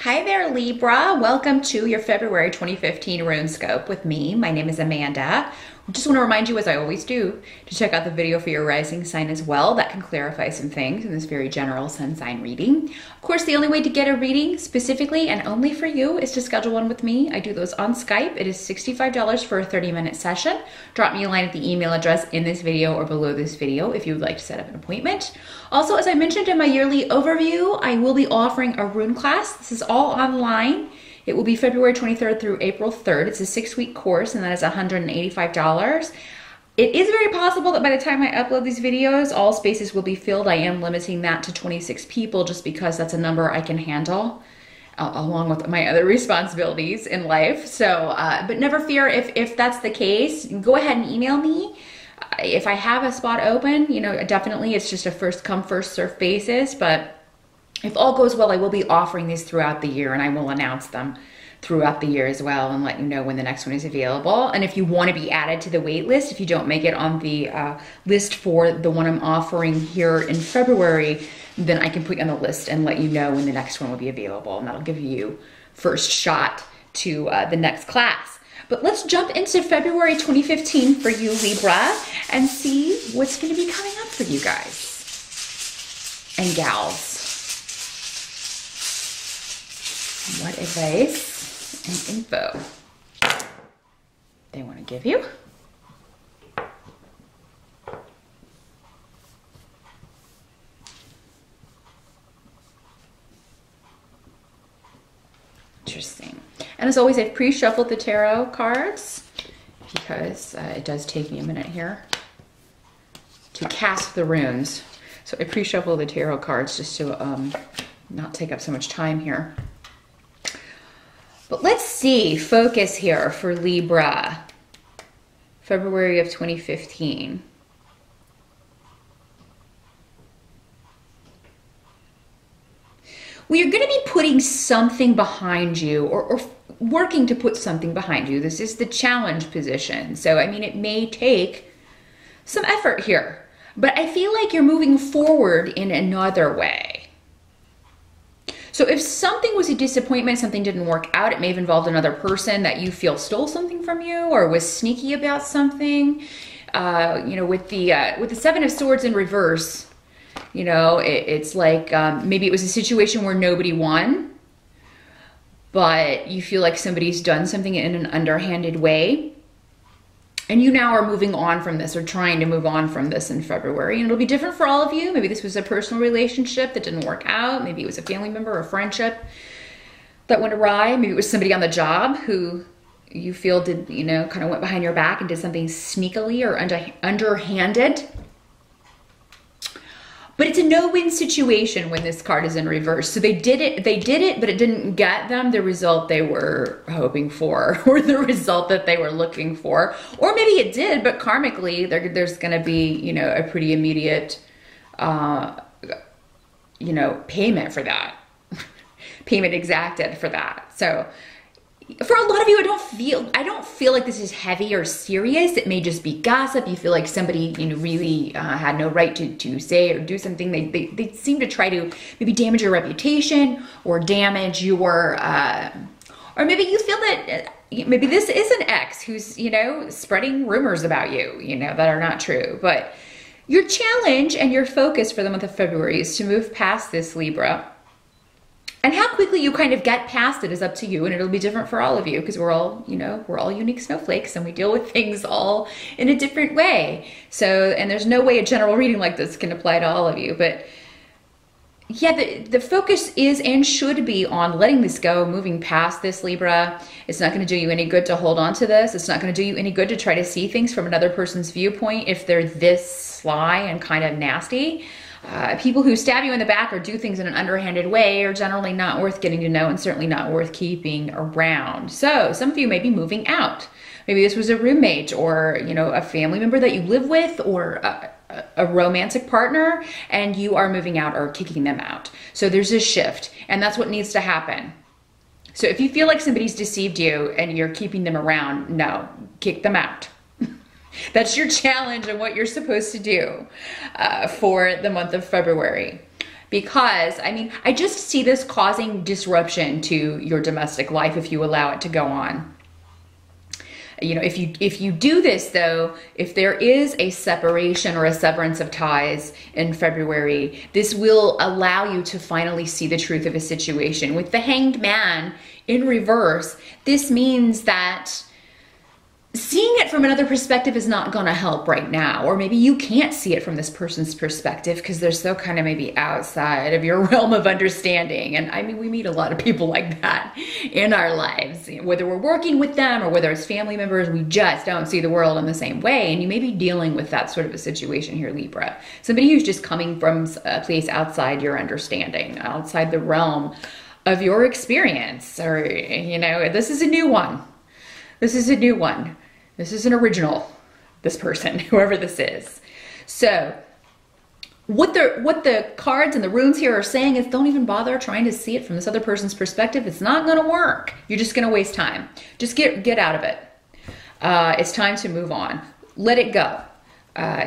Hi there, Libra. Welcome to your February 2015 Runescope with me. My name is Amanda. I just want to remind you, as I always do, to check out the video for your rising sign as well. That can clarify some things in this very general sun sign reading. Of course, the only way to get a reading specifically and only for you is to schedule one with me. I do those on Skype. It is $65 for a 30-minute session. Drop me a line at the email address in this video or below this video if you would like to set up an appointment. Also, as I mentioned in my yearly overview, I will be offering a rune class. This is all online. It will be February 23rd through April 3rd. It's a 6-week course, and that is $185. It is very possible that by the time I upload these videos, all spaces will be filled. I am limiting that to 26 people just because that's a number I can handle along with my other responsibilities in life. So, but never fear if that's the case, go ahead and email me. If I have a spot open, you know, definitely it's just a first come, first serve basis, but if all goes well, I will be offering these throughout the year and I will announce them throughout the year as well and let you know when the next one is available. And if you want to be added to the wait list, if you don't make it on the list for the one I'm offering here in February, then I can put you on the list and let you know when the next one will be available. And that'll give you first shot to the next class. But let's jump into February 2015 for you, Libra, and see what's going to be coming up for you guys and gals. What advice and info they want to give you. Interesting. And as always, I've pre-shuffled the tarot cards because it does take me a minute here to cast the runes. So I pre-shuffle the tarot cards just to not take up so much time here. But let's see, focus here for Libra, February of 2015. Well, you're going to be putting something behind you or working to put something behind you. This is the challenge position. So, I mean, it may take some effort here, but I feel like you're moving forward in another way. So if something was a disappointment, something didn't work out, it may have involved another person that you feel stole something from you or was sneaky about something. You know, with the Seven of Swords in reverse, you know, it's like maybe it was a situation where nobody won, but you feel like somebody's done something in an underhanded way. And you now are moving on from this or trying to move on from this in February. And it'll be different for all of you. Maybe this was a personal relationship that didn't work out. Maybe it was a family member or a friendship that went awry. Maybe it was somebody on the job who you feel did, you know, kind of went behind your back and did something sneakily or underhanded. But it's a no-win situation when this card is in reverse. So they did it, but it didn't get them the result they were hoping for or the result that they were looking for. Or maybe it did, but karmically, there's gonna be, you know, a pretty immediate, you know, payment for that. Payment exacted for that. So for a lot of you, I don't feel like this is heavy or serious. It may just be gossip. You feel like somebody, you know, really had no right to say or do something. They seem to try to maybe damage your reputation or damage your, or maybe you feel that maybe this is an ex who's, you know, spreading rumors about you, you know, that are not true. But your challenge and your focus for the month of February is to move past this, Libra. And how quickly you kind of get past it is up to you, and it'll be different for all of you because we're all, you know, we're all unique snowflakes and we deal with things all in a different way. So, and there's no way a general reading like this can apply to all of you. But yeah, the focus is and should be on letting this go, moving past this, Libra. It's not going to do you any good to hold on to this. It's not going to do you any good to try to see things from another person's viewpoint if they're this sly and kind of nasty. People who stab you in the back or do things in an underhanded way are generally not worth getting to know and certainly not worth keeping around. So some of you may be moving out. Maybe this was a roommate or, you know, a family member that you live with or a romantic partner, and you are moving out or kicking them out. So there's a shift, and that's what needs to happen. So if you feel like somebody's deceived you and you're keeping them around, no, kick them out. That's your challenge and what you're supposed to do for the month of February. because I mean, I just see this causing disruption to your domestic life if you allow it to go on. You know, if you do this though, if there is a separation or a severance of ties in February, this will allow you to finally see the truth of a situation. With the Hanged Man in reverse, this means that seeing it from another perspective is not going to help right now. Or maybe you can't see it from this person's perspective because they're so kind of maybe outside of your realm of understanding. And I mean, we meet a lot of people like that in our lives. Whether we're working with them or whether it's family members, we just don't see the world in the same way. And you may be dealing with that sort of a situation here, Libra. Somebody who's just coming from a place outside your understanding, outside the realm of your experience. Or, you know, this is a new one. This is a new one. This is an original, this person, whoever this is. So what the cards and the runes here are saying is don't even bother trying to see it from this other person's perspective. It's not going to work. You're just going to waste time. Just get out of it. It's time to move on. Let it go.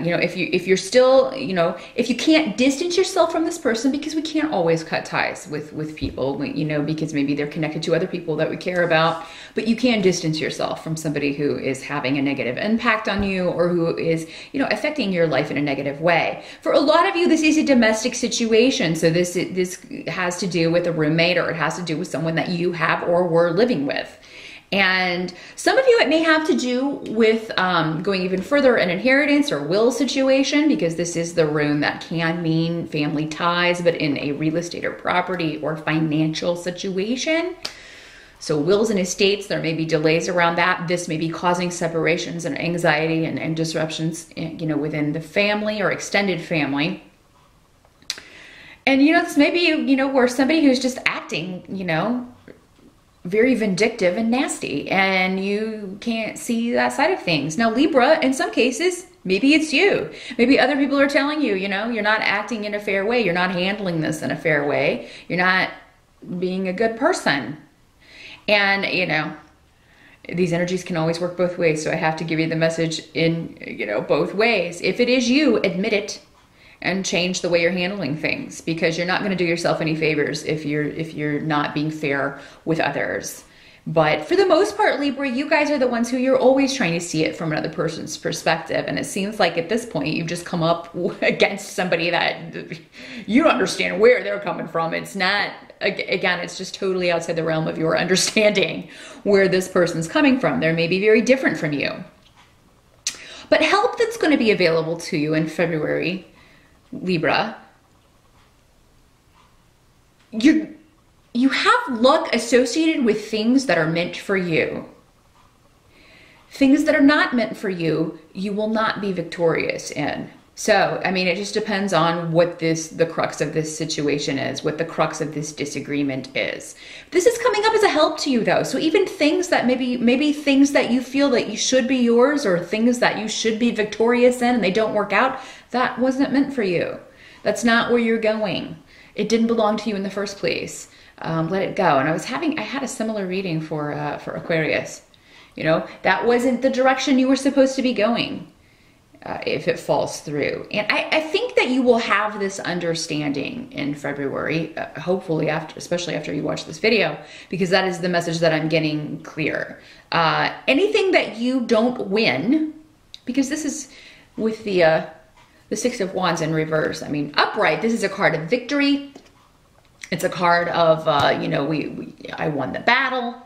You know, if you're still, you know, if you can't distance yourself from this person, because we can't always cut ties with people, you know, because maybe they're connected to other people that we care about, but you can distance yourself from somebody who is having a negative impact on you or who is, you know, affecting your life in a negative way. For a lot of you, this is a domestic situation. So this has to do with a roommate, or it has to do with someone that you have or were living with. And some of you, it may have to do with going even further, an inheritance or will situation, because this is the rune that can mean family ties, but in a real estate or property or financial situation. So wills and estates, there may be delays around that. This may be causing separations and anxiety and disruptions, you know, within the family or extended family. And, you know, this may be, you know, where somebody who's just acting, you know, very vindictive and nasty, and you can't see that side of things. Now, Libra, in some cases, maybe it's you. Maybe other people are telling you, you know, you're not acting in a fair way. You're not handling this in a fair way. You're not being a good person. And, you know, these energies can always work both ways. So I have to give you the message in, you know, both ways. If it is you, admit it and change the way you're handling things, because you're not going to do yourself any favors if you're not being fair with others. But for the most part, Libra, you guys are the ones who you're always trying to see it from another person's perspective. And it seems like at this point, you've just come up against somebody that you don't understand where they're coming from. It's not, again, it's just totally outside the realm of your understanding where this person's coming from. They may be very different from you. But help that's going to be available to you in February, Libra, you have luck associated with things that are meant for you. Things that are not meant for you, you will not be victorious in. So, I mean, it just depends on what the crux of this situation is, what the crux of this disagreement is. This is coming up as a help to you, though. So even things that maybe things that you feel that you should be yours, or things that you should be victorious in and they don't work out, that wasn't meant for you. That's not where you're going. It didn't belong to you in the first place. Let it go. And I had a similar reading for Aquarius. You know, that wasn't the direction you were supposed to be going. If it falls through. And I think that you will have this understanding in February, hopefully especially after you watch this video, because that is the message that I'm getting clear. Anything that you don't win, because this is with the Six of Wands in reverse. I mean, upright, this is a card of victory. It's a card of, you know, I won the battle.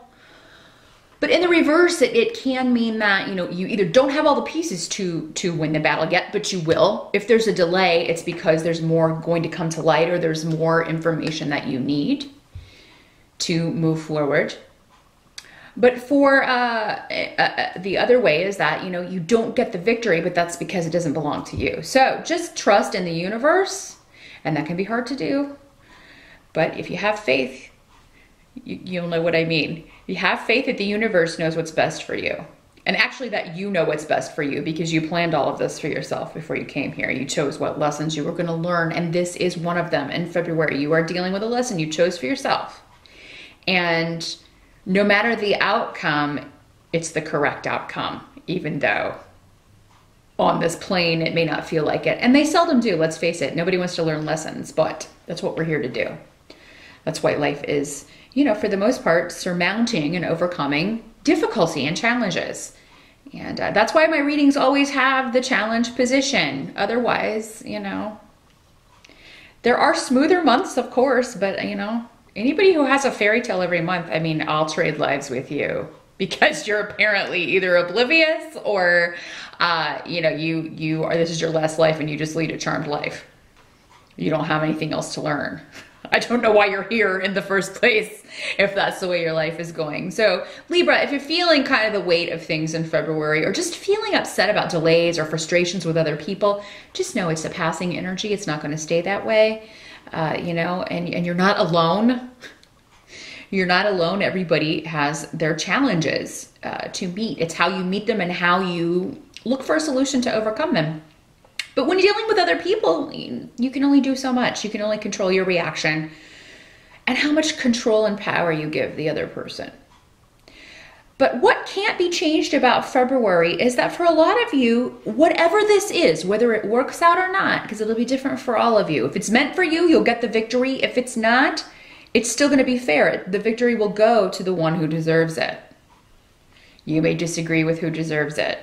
But in the reverse, it can mean that, you know, you either don't have all the pieces to win the battle yet, but you will. If there's a delay, it's because there's more going to come to light, or there's more information that you need to move forward. But for the other way is that, you know, you don't get the victory, but that's because it doesn't belong to you. So just trust in the universe, and that can be hard to do. But if you have faith, you'll know what I mean. You have faith that the universe knows what's best for you. And actually that you know what's best for you, because you planned all of this for yourself before you came here. You chose what lessons you were going to learn, and this is one of them. In February, you are dealing with a lesson you chose for yourself. And no matter the outcome, it's the correct outcome, even though on this plane it may not feel like it. And they seldom do, let's face it. Nobody wants to learn lessons, but That's what we're here to do. That's why life is, you know, for the most part, surmounting and overcoming difficulty and challenges. And that's why my readings always have the challenge position. Otherwise, you know, there are smoother months, of course, but, you know, anybody who has a fairy tale every month, I mean, I'll trade lives with you because you're apparently either oblivious or, you know, you are, this is your last life and you just lead a charmed life. You don't have anything else to learn. I don't know why you're here in the first place if that's the way your life is going. So Libra, if you're feeling kind of the weight of things in February or just feeling upset about delays or frustrations with other people, just know it's a passing energy. It's not going to stay that way, you know, and you're not alone. You're not alone. Everybody has their challenges to meet. It's how you meet them and how you look for a solution to overcome them. But when dealing with other people, you can only do so much. You can only control your reaction and how much control and power you give the other person. But what can't be changed about February is that for a lot of you, whatever this is, whether it works out or not, because it'll be different for all of you. If it's meant for you, you'll get the victory. If it's not, it's still going to be fair. The victory will go to the one who deserves it. You may disagree with who deserves it.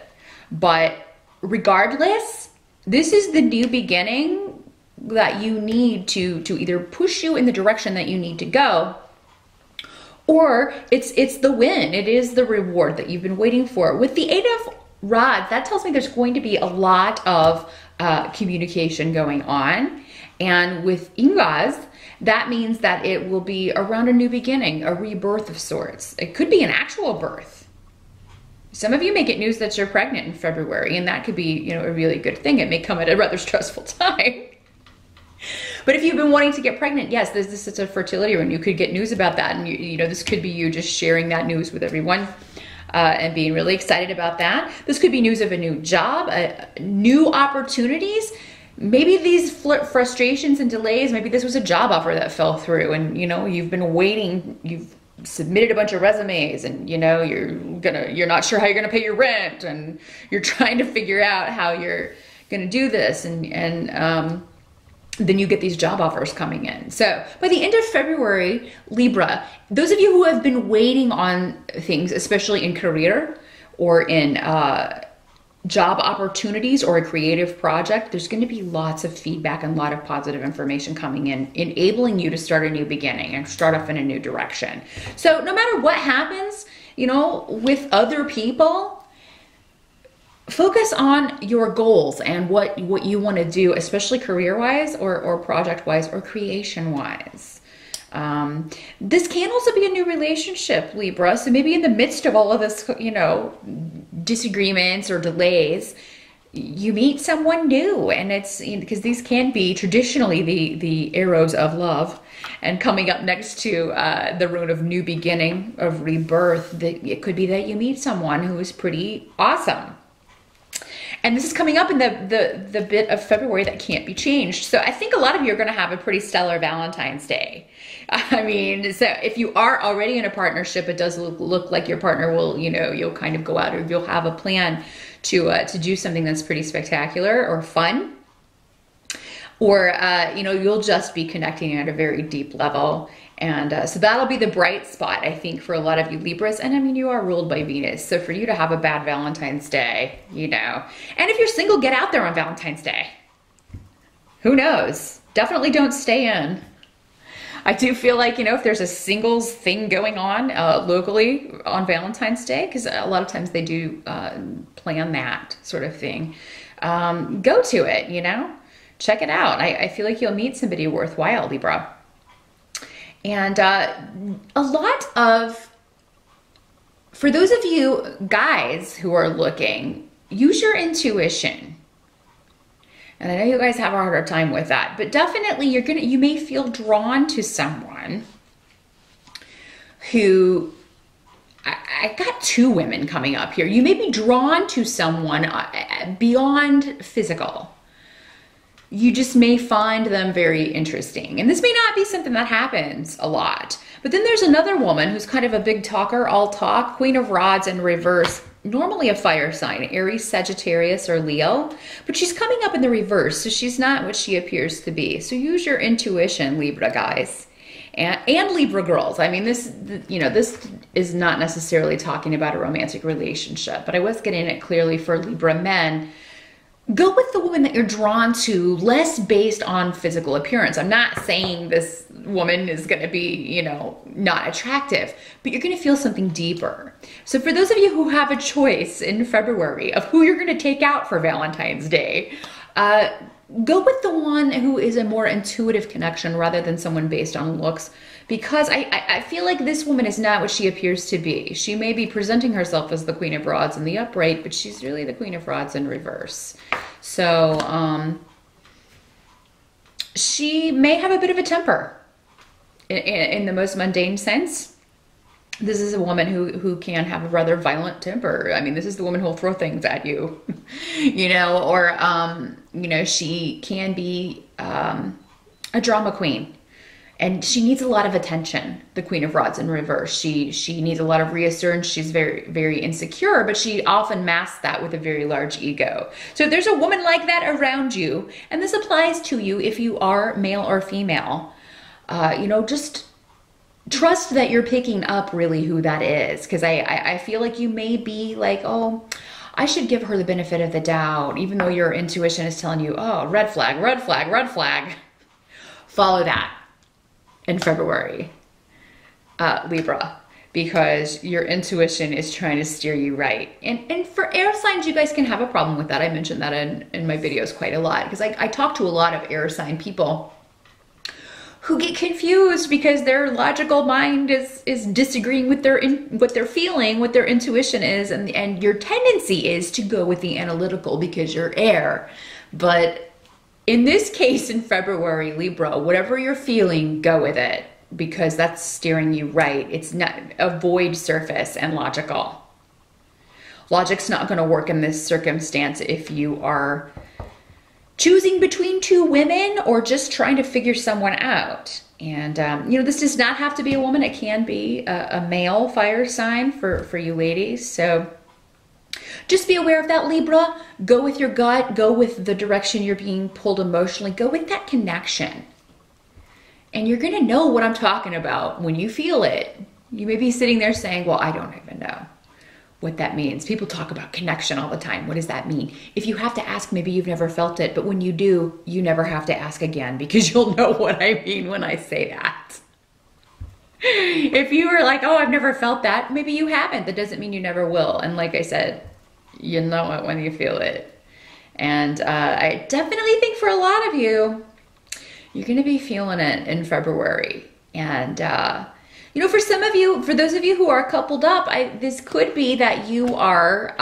But regardless, this is the new beginning that you need to either push you in the direction that you need to go, or it's the win. It is the reward that you've been waiting for. With the Eight of Rods, that tells me there's going to be a lot of communication going on. And with Ingas, that means that it will be around a new beginning, a rebirth of sorts. It could be an actual birth. Some of you may get news that you're pregnant in February, and that could be, you know, a really good thing. It may come at a rather stressful time. But if you've been wanting to get pregnant, yes, this is a fertility rune. You could get news about that, and you know, this could be you just sharing that news with everyone and being really excited about that. This could be news of a new job, new opportunities. Maybe these frustrations and delays, maybe this was a job offer that fell through, and you know, you've been waiting, you've submitted a bunch of resumes, and you know, you're not sure how you're gonna pay your rent, and you're trying to figure out how you're gonna do this, and then you get these job offers coming in. So by the end of February, Libra, those of you who have been waiting on things, especially in career or in job opportunities or a creative project, there's going to be lots of feedback and a lot of positive information coming in, enabling you to start a new beginning and start off in a new direction. So no matter what happens, you know, with other people, focus on your goals and what you want to do, especially career-wise or project-wise or creation-wise. This can also be a new relationship, Libra. So maybe in the midst of all of this, you know, disagreements or delays, you meet someone new, and it's, you know, because these can be traditionally the arrows of love. And coming up next to the rune of new beginning, of rebirth, it could be that you meet someone who is pretty awesome. And this is coming up in the bit of February that can't be changed. So I think a lot of you are going to have a pretty stellar Valentine's Day. I mean, so if you are already in a partnership, it does look like your partner will, you know, you'll kind of go out, or you'll have a plan to do something that's pretty spectacular or fun. Or, you know, you'll just be connecting at a very deep level. And so that'll be the bright spot, I think, for a lot of you Libras. And I mean, you are ruled by Venus. So for you to have a bad Valentine's Day, you know. And if you're single, get out there on Valentine's Day. Who knows? Definitely don't stay in. I do feel like, you know, if there's a singles thing going on locally on Valentine's Day, because a lot of times they do plan that sort of thing, go to it, you know. Check it out. I feel like you'll meet somebody worthwhile, Libra. And a lot of, for those of you guys who are looking, use your intuition. And I know you guys have a harder time with that, but definitely you may feel drawn to someone who, I got two women coming up here. You may be drawn to someone beyond physical. You just may find them very interesting. And this may not be something that happens a lot. But then there's another woman who's kind of a big talker, all talk, Queen of Rods in reverse. normally a fire sign, Aries, Sagittarius, or Leo, but she's coming up in the reverse, so she's not what she appears to be. So use your intuition, Libra guys. And Libra girls. I mean, this is not necessarily talking about a romantic relationship, but I was getting it clearly for Libra men. Go with the woman that you're drawn to, less based on physical appearance. I'm not saying this woman is going to be, not attractive, but you're going to feel something deeper. So for those of you who have a choice in February of who you're going to take out for Valentine's Day, go with the one who is a more intuitive connection rather than someone based on looks, because I feel like this woman is not what she appears to be. She may be presenting herself as the Queen of Rods in the upright, but she's really the Queen of Rods in reverse. So she may have a bit of a temper in the most mundane sense. This is a woman who can have a rather violent temper. I mean, this is the woman who'll throw things at you, or she can be a drama queen. And she needs a lot of attention, the Queen of Rods in reverse. She needs a lot of reassurance. She's very, very insecure, but she often masks that with a very large ego. So if there's a woman like that around you, and this applies to you if you are male or female, just trust that you're picking up really who that is. Because I feel like you may be like, oh, I should give her the benefit of the doubt, even though your intuition is telling you, oh, red flag, red flag, red flag. Follow that in February, Libra, because your intuition is trying to steer you right. And for air signs, you guys can have a problem with that. I mentioned that in my videos quite a lot, because I talk to a lot of air sign people who get confused because their logical mind is disagreeing with what they're feeling, what their intuition is, and your tendency is to go with the analytical because you're air. But in this case, in February, Libra, whatever you're feeling, go with it, because that's steering you right. It's not, avoid surface and logical. Logic's not going to work in this circumstance if you are choosing between two women or just trying to figure someone out. And, this does not have to be a woman. It can be a male fire sign for you ladies. So just be aware of that, Libra. Go with your gut. Go with the direction you're being pulled emotionally. Go with that connection. And you're going to know what I'm talking about when you feel it. You may be sitting there saying, well, I don't even know what that means. People talk about connection all the time. What does that mean? If you have to ask, maybe you've never felt it. But when you do, you never have to ask again, because you'll know what I mean when I say that. If you were like, oh, I've never felt that, maybe you haven't. That doesn't mean you never will. And like I said, you know it when you feel it. And I definitely think for a lot of you, you're going to be feeling it in February. And, for some of you, for those of you who are coupled up, this could be that you are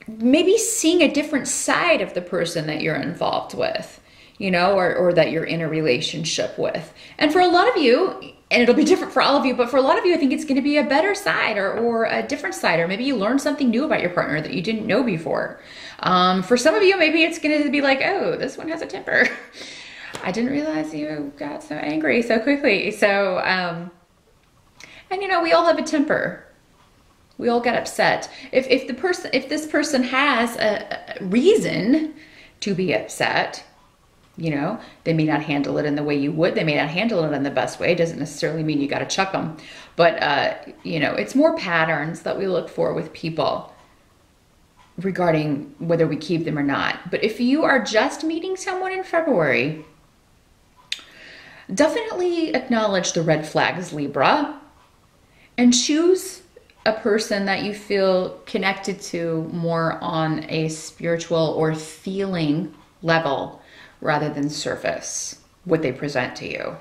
maybe seeing a different side of the person that you're involved with, or that you're in a relationship with. And for a lot of you, and it'll be different for all of you, but for a lot of you, I think it's going to be a better side or a different side, or maybe you learned something new about your partner that you didn't know before. For some of you, maybe it's going to be like, oh, this one has a temper. I didn't realize you got so angry so quickly. So, and we all have a temper. We all get upset. If this person has a reason to be upset, they may not handle it in the way you would. They may not handle it in the best way. It doesn't necessarily mean you got to chuck them. But, it's more patterns that we look for with people regarding whether we keep them or not. But if you are just meeting someone in February, definitely acknowledge the red flags, Libra, and choose a person that you feel connected to more on a spiritual or feeling level rather than surface, what they present to you,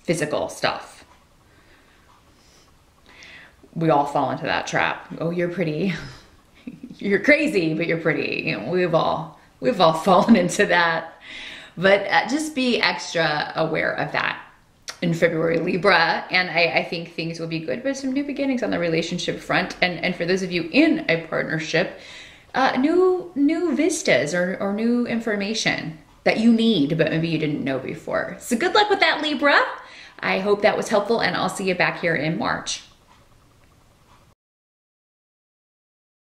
physical stuff. We all fall into that trap. Oh, you're pretty. You're crazy, but you're pretty. We've all fallen into that. But just be extra aware of that in February, Libra. And I think things will be good, but some new beginnings on the relationship front. And for those of you in a partnership, new vistas or new information that you need, but maybe you didn't know before. So good luck with that, Libra. I hope that was helpful, and I'll see you back here in March.